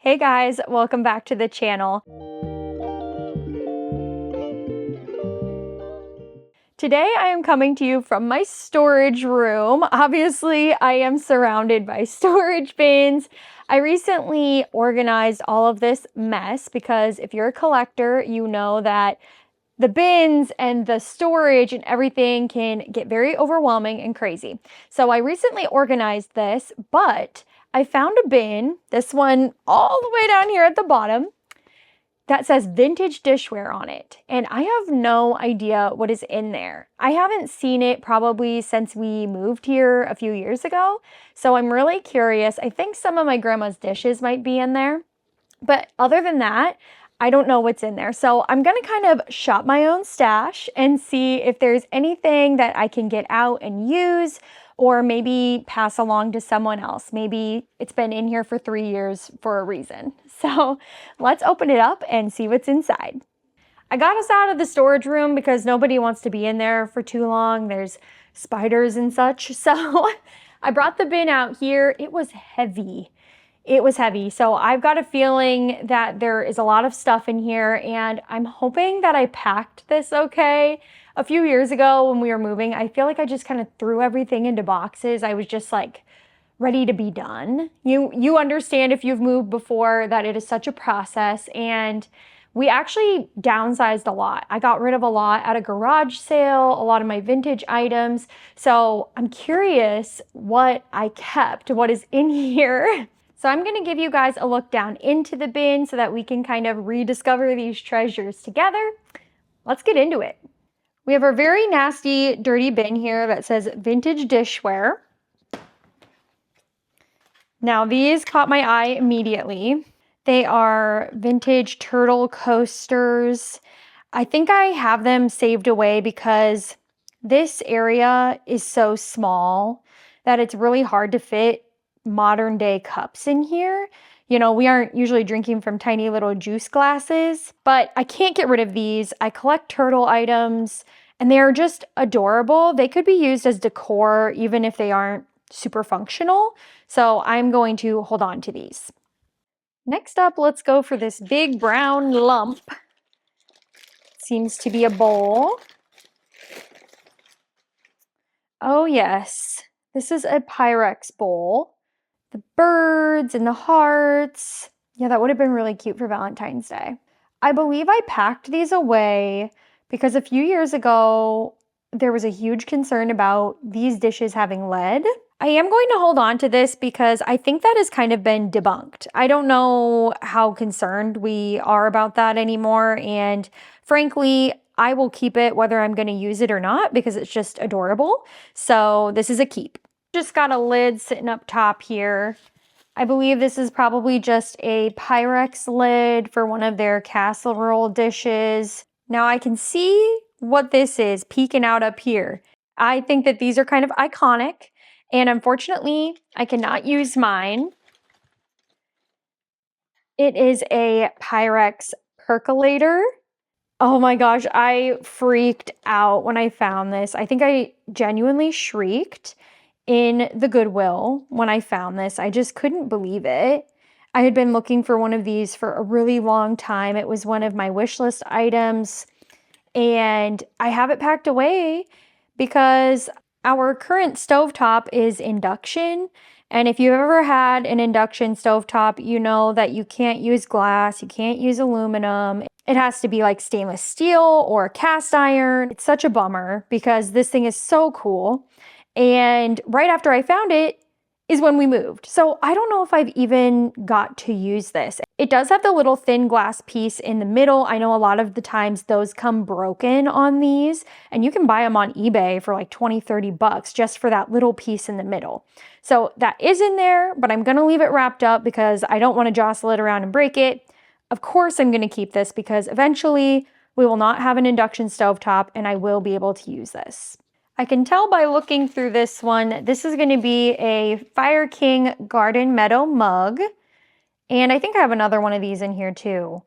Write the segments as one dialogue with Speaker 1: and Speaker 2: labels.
Speaker 1: Hey guys, welcome back to the channel. Today I am coming to you from my storage room. Obviously, I am surrounded by storage bins. I recently organized all of this mess because if you're a collector, you know that the bins and the storage and everything can get very overwhelming and crazy. So I recently organized this, but I found a bin, this one all the way down here at the bottom, that says vintage dishware on it. And I have no idea what is in there. I haven't seen it probably since we moved here a few years ago. So I'm really curious. I think some of my grandma's dishes might be in there. But other than that, I don't know what's in there. So I'm going to kind of shop my own stash and see if there's anything that I can get out and use or maybe pass along to someone else. Maybe it's been in here for 3 years for a reason. So let's open it up and see what's inside. I got us out of the storage room because nobody wants to be in there for too long. There's spiders and such. So I brought the bin out here. It was heavy. It was heavy. So I've got a feeling that there is a lot of stuff in here and I'm hoping that I packed this okay. A few years ago when we were moving, I feel like I just kind of threw everything into boxes. I was just like ready to be done. You understand if you've moved before that it is such a process, and we actually downsized a lot. I got rid of a lot at a garage sale, a lot of my vintage items. So I'm curious what I kept, what is in here. So I'm going to give you guys a look down into the bin so that we can kind of rediscover these treasures together. Let's get into it. We have our very nasty, dirty bin here that says vintage dishware. Now these caught my eye immediately. They are vintage turtle coasters. I think I have them saved away because this area is so small that it's really hard to fit modern day cups in here. You know, we aren't usually drinking from tiny little juice glasses, but I can't get rid of these. I collect turtle items and they are just adorable. They could be used as decor even if they aren't super functional. So I'm going to hold on to these. Next up, let's go for this big brown lump. Seems to be a bowl. Oh yes, this is a Pyrex bowl. The birds and the hearts. Yeah, that would have been really cute for Valentine's Day. I believe I packed these away because a few years ago, there was a huge concern about these dishes having lead. I am going to hold on to this because I think that has kind of been debunked. I don't know how concerned we are about that anymore. And frankly, I will keep it whether I'm going to use it or not because it's just adorable. So this is a keep. Just got a lid sitting up top here. I believe this is probably just a Pyrex lid for one of their casserole dishes. Now I can see what this is peeking out up here. I think that these are kind of iconic, and unfortunately, I cannot use mine. It is a Pyrex percolator. Oh my gosh, I freaked out when I found this. I think I genuinely shrieked in the Goodwill when I found this. I just couldn't believe it. I had been looking for one of these for a really long time. It was one of my wish list items, and I have it packed away because our current stovetop is induction. And if you've ever had an induction stovetop, you know that you can't use glass, you can't use aluminum. It has to be like stainless steel or cast iron. It's such a bummer because this thing is so cool. And right after I found it is when we moved. So I don't know if I've even got to use this. It does have the little thin glass piece in the middle. I know a lot of the times those come broken on these, and you can buy them on eBay for like 20, 30 bucks just for that little piece in the middle. So that is in there, but I'm gonna leave it wrapped up because I don't wanna jostle it around and break it. Of course I'm gonna keep this because eventually we will not have an induction stovetop and I will be able to use this. I can tell by looking through this one, this is going to be a Fire King Garden Meadow mug. And I think I have another one of these in here too.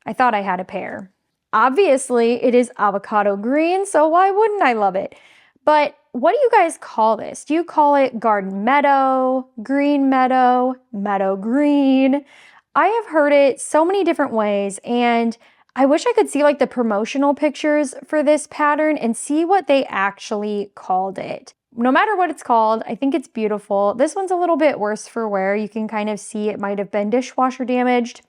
Speaker 1: I thought I had a pair. Obviously, it is avocado green, so why wouldn't I love it? But what do you guys call this? Do you call it garden meadow, green meadow, meadow green? I have heard it so many different ways, and I wish I could see like the promotional pictures for this pattern and see what they actually called it. No matter what it's called, I think it's beautiful. This one's a little bit worse for wear. You can kind of see it might have been dishwasher damaged.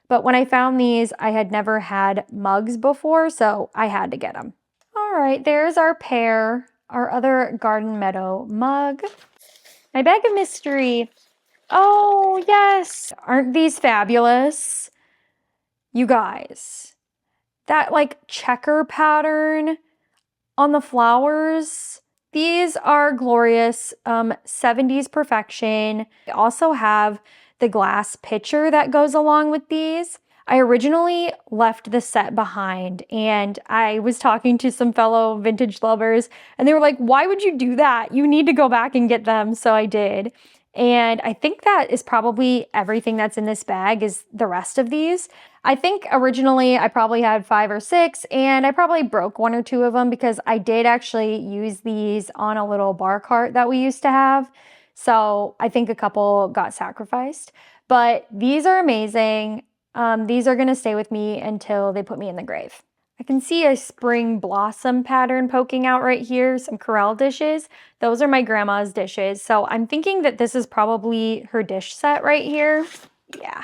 Speaker 1: But when I found these, I had never had mugs before, so I had to get them. All right, there's our pair, our other Garden Meadow mug. My bag of mystery. Oh, yes. Aren't these fabulous? You guys, that like checker pattern on the flowers. These are glorious, 70s perfection. I also have the glass pitcher that goes along with these. I originally left the set behind, and I was talking to some fellow vintage lovers, and they were like, why would you do that? You need to go back and get them. So I did. And I think that is probably everything that's in this bag is the rest of these. I think originally I probably had 5 or 6, and I probably broke 1 or 2 of them because I did actually use these on a little bar cart that we used to have. So I think a couple got sacrificed, but these are amazing. These are gonna stay with me until they put me in the grave. I can see a spring blossom pattern poking out right here, some corral dishes. Those are my grandma's dishes. So I'm thinking that this is probably her dish set right here. Yeah.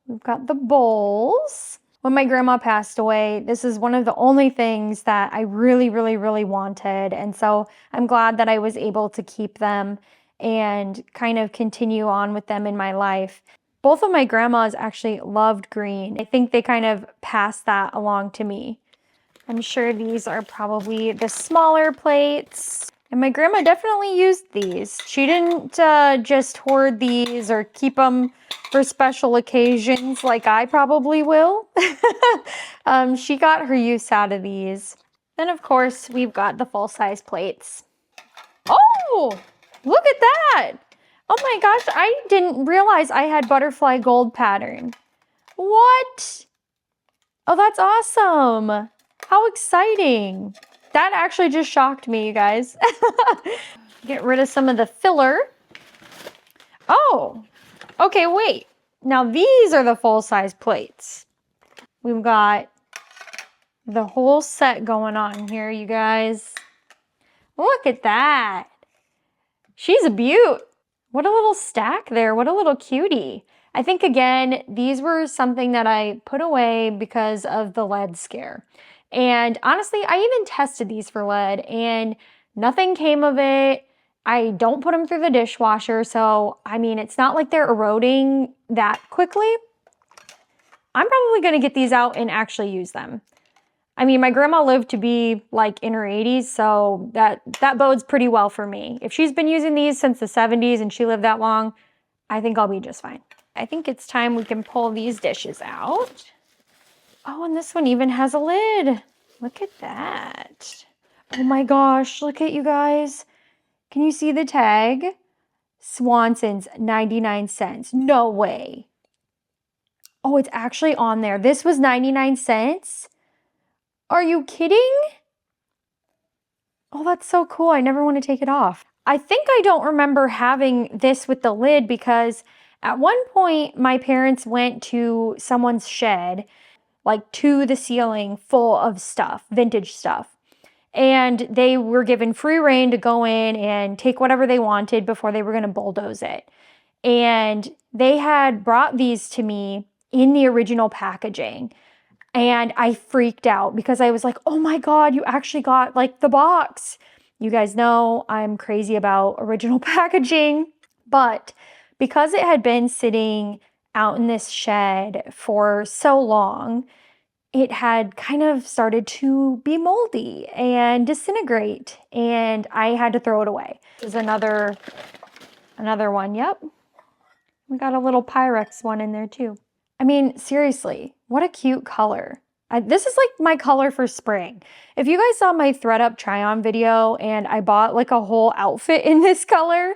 Speaker 1: We've got the bowls. When my grandma passed away, this is one of the only things that I really, really, really wanted. And so I'm glad that I was able to keep them and kind of continue on with them in my life. Both of my grandmas actually loved green. I think they kind of passed that along to me. I'm sure these are probably the smaller plates. And my grandma definitely used these. She didn't just hoard these or keep them for special occasions like I probably will. She got her use out of these. Then of course, we've got the full-size plates. Oh, look at that. Oh my gosh, I didn't realize I had butterfly gold pattern. What? Oh, that's awesome. How exciting. That actually just shocked me, you guys. Get rid of some of the filler. Oh, okay, wait. Now these are the full-size plates. We've got the whole set going on here, you guys. Look at that. She's a beaut. What a little stack there. What a little cutie. I think, again, these were something that I put away because of the lead scare. And honestly, I even tested these for lead and nothing came of it. I don't put them through the dishwasher, so I mean, it's not like they're eroding that quickly. I'm probably going to get these out and actually use them. I mean, my grandma lived to be like in her 80s, so that bodes pretty well for me. If she's been using these since the 70s and she lived that long, I think I'll be just fine. I think it's time we can pull these dishes out. Oh, and this one even has a lid. Look at that. Oh my gosh, look at you guys. Can you see the tag? Swanson's 99 cents. No way. Oh, it's actually on there. This was 99 cents? Are you kidding? Oh, that's so cool. I never want to take it off. I think I don't remember having this with the lid because at one point my parents went to someone's shed, like to the ceiling full of stuff, vintage stuff. And they were given free rein to go in and take whatever they wanted before they were going to bulldoze it. And they had brought these to me in the original packaging. And I freaked out because I was like, oh my God, you actually got like the box. You guys know I'm crazy about original packaging, but because it had been sitting out in this shed for so long, it had kind of started to be moldy and disintegrate, and I had to throw it away. This is another one, yep. We got a little Pyrex one in there too. I mean, seriously, what a cute color. This is like my color for spring. If you guys saw my thread up try on video and I bought like a whole outfit in this color,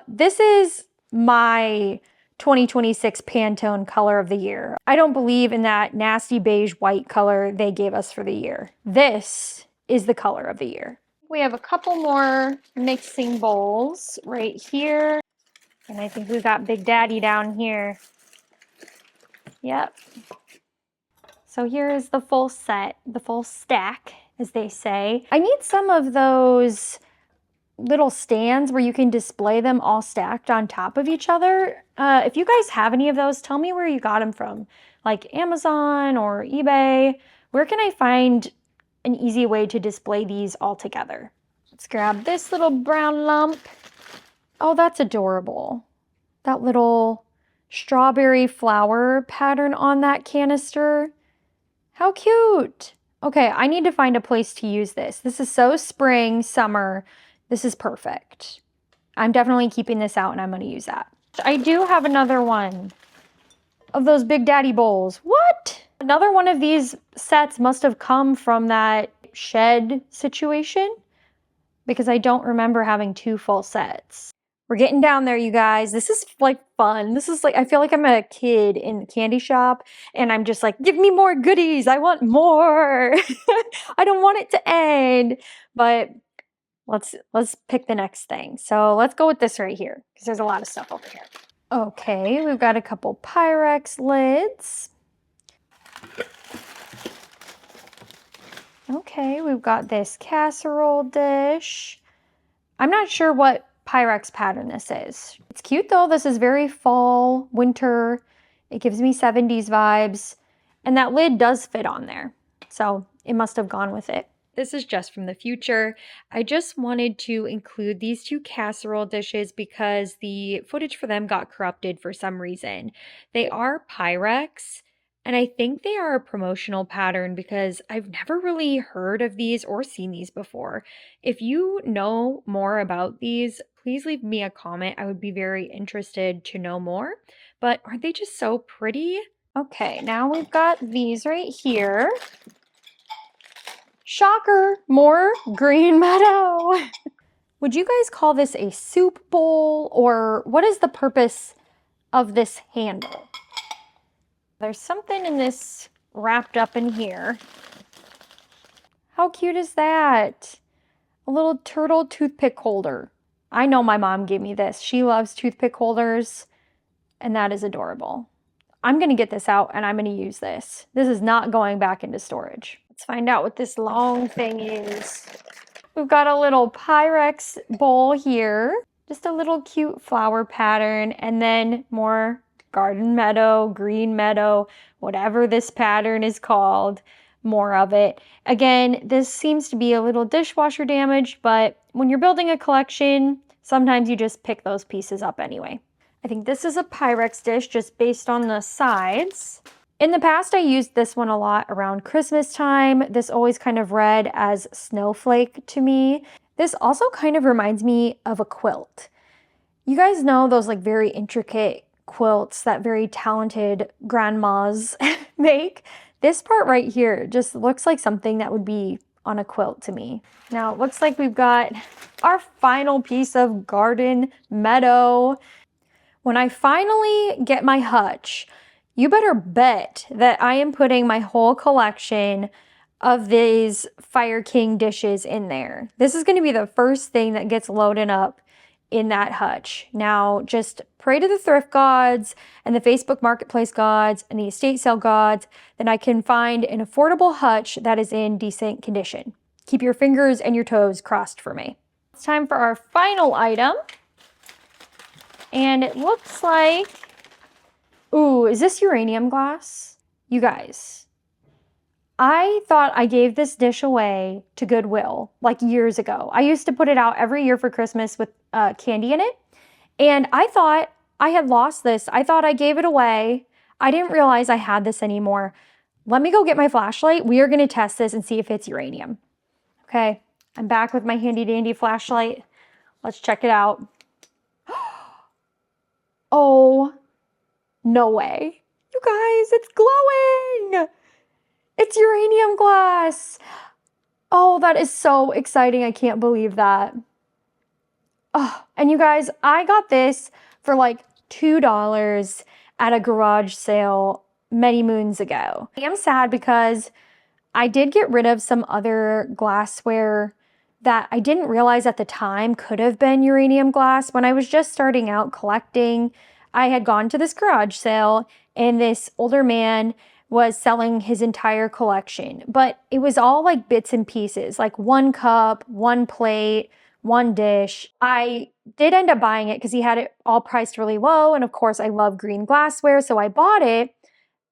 Speaker 1: this is my 2026 Pantone color of the year. I don't believe in that nasty beige white color they gave us for the year. This is the color of the year. We have a couple more mixing bowls right here. And I think we got Big Daddy down here. Yep. So here is the full set, the full stack, as they say. I need some of those little stands where you can display them all stacked on top of each other. If you guys have any of those, tell me where you got them from, like Amazon or eBay. Where can I find an easy way to display these all together? Let's grab this little brown lump. Oh, that's adorable. That little strawberry flower pattern on that canister. How cute. Okay, I need to find a place to use this. This is so spring, summer. This is perfect. I'm definitely keeping this out and I'm going to use that. I do have another one of those Big Daddy bowls. What? Another one of these sets must have come from that shed situation because I don't remember having 2 full sets. We're getting down there, you guys. This is like fun. This is like, I feel like I'm a kid in the candy shop and I'm just like, give me more goodies. I want more. I don't want it to end. But let's pick the next thing. So let's go with this right here because there's a lot of stuff over here. Okay, we've got a couple Pyrex lids. Okay, we've got this casserole dish. I'm not sure what Pyrex pattern this is. It's cute though. This is very fall, winter. It gives me 70s vibes. And that lid does fit on there. So it must have gone with it. This is just from the future. I just wanted to include these 2 casserole dishes because the footage for them got corrupted for some reason. They are Pyrex. And I think they are a promotional pattern because I've never really heard of these or seen these before. If you know more about these, please leave me a comment. I would be very interested to know more. But aren't they just so pretty? Okay, now we've got these right here. Shocker, more green meadow. Would you guys call this a soup bowl or what is the purpose of this handle? There's something in this wrapped up in here. How cute is that? A little turtle toothpick holder. I know my mom gave me this. She loves toothpick holders, and that is adorable. I'm going to get this out, and I'm going to use this. This is not going back into storage. Let's find out what this long thing is. We've got a little Pyrex bowl here. Just a little cute flower pattern, and then more garden meadow, green meadow, whatever this pattern is called, more of it. Again, this seems to be a little dishwasher damaged, but when you're building a collection, sometimes you just pick those pieces up anyway. I think this is a Pyrex dish just based on the sides. In the past, I used this one a lot around Christmas time. This always kind of read as snowflake to me. This also kind of reminds me of a quilt. You guys know those like very intricate quilts that very talented grandmas make. This part right here just looks like something that would be on a quilt to me. Now it looks like we've got our final piece of garden meadow. When I finally get my hutch, you better bet that I am putting my whole collection of these Fire King dishes in there. This is going to be the first thing that gets loaded up in that hutch. Now, just pray to the thrift gods and the Facebook Marketplace gods and the estate sale gods that I can find an affordable hutch that is in decent condition. Keep your fingers and your toes crossed for me. It's time for our final item. And it looks like, ooh, is this uranium glass? You guys, I thought I gave this dish away to Goodwill like years ago. I used to put it out every year for Christmas with candy in it. And I thought I had lost this. I thought I gave it away. I didn't realize I had this anymore. Let me go get my flashlight. We are going to test this and see if it's uranium. Okay, I'm back with my handy dandy flashlight. Let's check it out. Oh, no way. You guys, it's glowing. It's uranium glass. Oh, that is so exciting. I can't believe that. Oh, and you guys, I got this for like $2 at a garage sale many moons ago. I am sad because I did get rid of some other glassware that I didn't realize at the time could have been uranium glass. When I was just starting out collecting, I had gone to this garage sale and this older man was selling his entire collection, but it was all like bits and pieces, like one cup, one plate, one dish. I did end up buying it because he had it all priced really low. And of course, I love green glassware, so I bought it.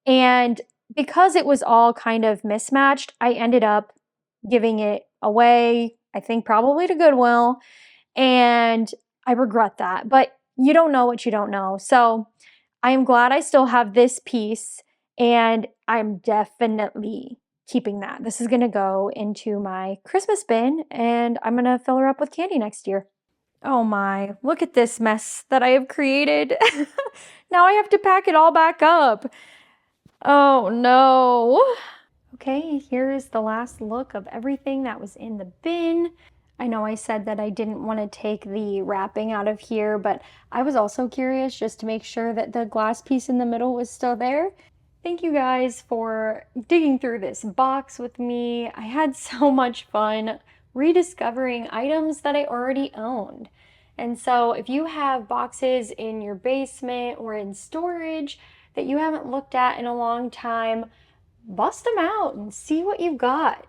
Speaker 1: And because it was all kind of mismatched, I ended up giving it away, I think probably to Goodwill. And I regret that. But you don't know what you don't know. So I am glad I still have this piece, and I'm definitely keeping that. This is going to go into my Christmas bin, and I'm going to fill her up with candy next year. Oh my, look at this mess that I have created. Now I have to pack it all back up. Oh no. Okay, here's the last look of everything that was in the bin. I know I said that I didn't want to take the wrapping out of here, but I was also curious just to make sure that the glass piece in the middle was still there. Thank you guys for digging through this box with me. I had so much fun rediscovering items that I already owned. And so if you have boxes in your basement or in storage that you haven't looked at in a long time, bust them out and see what you've got.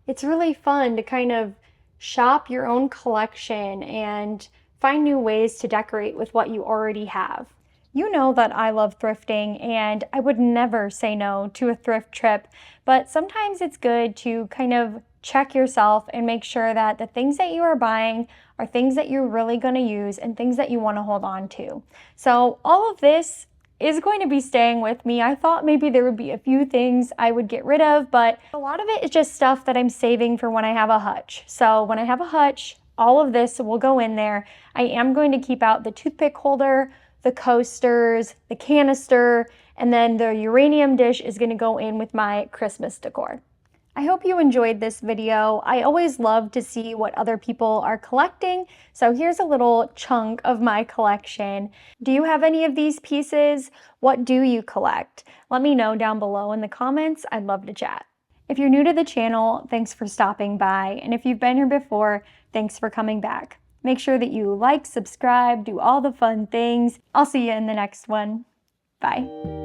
Speaker 1: It's really fun to kind of shop your own collection and find new ways to decorate with what you already have. You know that I love thrifting and I would never say no to a thrift trip, but sometimes it's good to kind of check yourself and make sure that the things that you are buying are things that you're really going to use and things that you want to hold on to. So all of this is going to be staying with me. I thought maybe there would be a few things I would get rid of, but a lot of it is just stuff that I'm saving for when I have a hutch. So when I have a hutch, all of this will go in there. I am going to keep out the toothpick holder, the coasters, the canister, and then the uranium dish is going to go in with my Christmas decor. I hope you enjoyed this video. I always love to see what other people are collecting, so here's a little chunk of my collection. Do you have any of these pieces? What do you collect? Let me know down below in the comments. I'd love to chat. If you're new to the channel, thanks for stopping by, and if you've been here before, thanks for coming back. Make sure that you like, subscribe, do all the fun things. I'll see you in the next one. Bye.